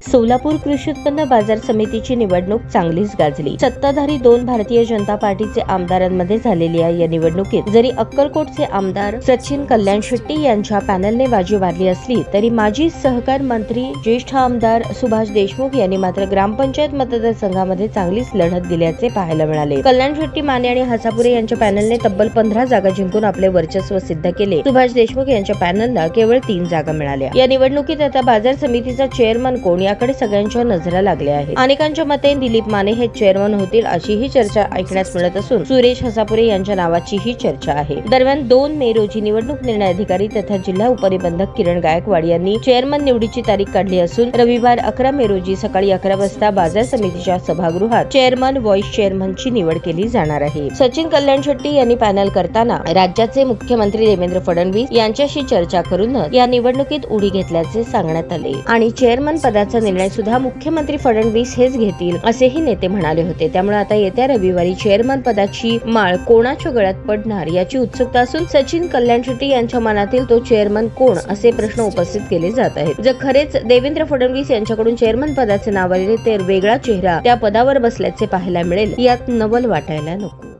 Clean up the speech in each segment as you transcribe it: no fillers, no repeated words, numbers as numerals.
सोलापूर कृषी उत्पन्न बाजार समितीची निवडणूक चांगलीच गाजली। सत्ताधारी 2 भारतीय जनता पार्टीचे आमदारांमध्ये झालेल्या या निवडणुकीत जरी अक्कलकोटचे आमदार सचिन कल्याण शेट्टी यांच्या पॅनलने बाजी मारली असली तरी माजी सहकार मंत्री ज्येष्ठ आमदार सुभाष देशमुख यांनी मात्र ग्रामपंचायत मतदारसंघामध्ये चांगलीच लढत दिल्याचे पाहायला मिळाले। कल्याण शेट्टी, माने आणि हसापुरे यांच्या पॅनलने तब्बल 15 जागा जिंकून आपले वर्चस्व सिद्ध केले। सुभाष देशमुख यांच्या पॅनलला केवळ 3 जागा मिळाल्या। या निवडणुकीत आता बाजार समितीचा चेअरमन कोण याकडे सगळ्यांच्या नजरा लागल्या आहेत। अनेकांच्या मते दिलीप माने हे चेअरमन होतील अशीही चर्चा ऐकण्यास मिळत असून सुरेश हसापुरे यांच्या नावाचीही चर्चा आहे। दरम्यान 2 मे रोजी निवडणूक निर्णय अधिकारी तथा जिल्हा उपनिबंधक किरण गायकवाड यांनी चेअरमन निवडीची तारीख काढली असून रविवार 11 मे रोजी सकाळी 11 वाजता बाजार समितीच्या सभागृहात चेअरमन, व्हाईस चेअरमनची निवड केली जाणार आहे। सचिन कल्याण शेट्टी यांनी पॅनल करताना राज्याचे मुख्यमंत्री देवेंद्र फडणवीस यांच्याशी चर्चा करून या निवडणुकीत उडी घेतल्याचे सांगण्यात आले आणि चेअरमन पदाचा निर्णय सुद्धा मुख्यमंत्री फडणवीस हेच घेतील असेही नेते म्हणाले होते। त्यामुळे आता येत्या रविवारी चेअरमन पदाची माळ कोणाच्या गळ्यात पडणार याची उत्सुकता असून सचिन कल्याण शेट्टी यांच्या मनातील तो चेअरमन कोण असे प्रश्न उपस्थित केले जात आहेत। जर खरेच देवेंद्र फडणवीस यांच्याकडून चेअरमन पदाचे नाव आले तर वेगळा चेहरा त्या पदावर बसल्याचे पाहायला मिळेल, यात नवल वाटायला नको।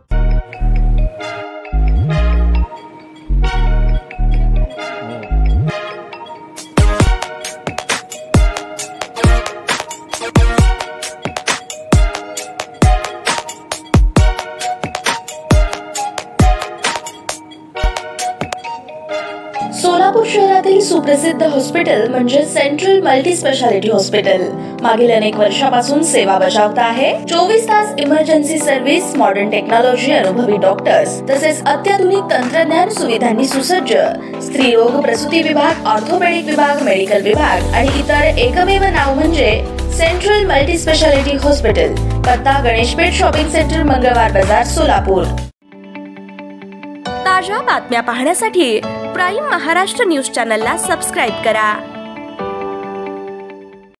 सोलापूर शहरातील सुप्रसिद्ध हॉस्पिटल म्हणजे सेंट्रल मल्टी स्पेशालिटी हॉस्पिटल मागील अनेक वर्षापासून सेवा बजावत आहे। 24 तास इमर्जन्सी सर्व्हिस, मॉडर्न टेक्नॉलॉजी, अनुभवी डॉक्टर्स तसेच अत्याधुनिक तंत्रज्ञान सुविधांनी सुसज्ज स्त्रीरोग, प्रसूती विभाग, ऑर्थोपेडिक विभाग, मेडिकल विभाग आणि इतर एकमेव नाव म्हणजे सेंट्रल मल्टी स्पेशालिटी हॉस्पिटल। पत्ता गणेशपेठ शॉपिंग सेंटर, मंगळवार बाजार, सोलापूर। ताज्या बातम्या पाहण्यासाठी प्राईम महाराष्ट्र न्यूज चॅनलला सबस्क्राईब करा।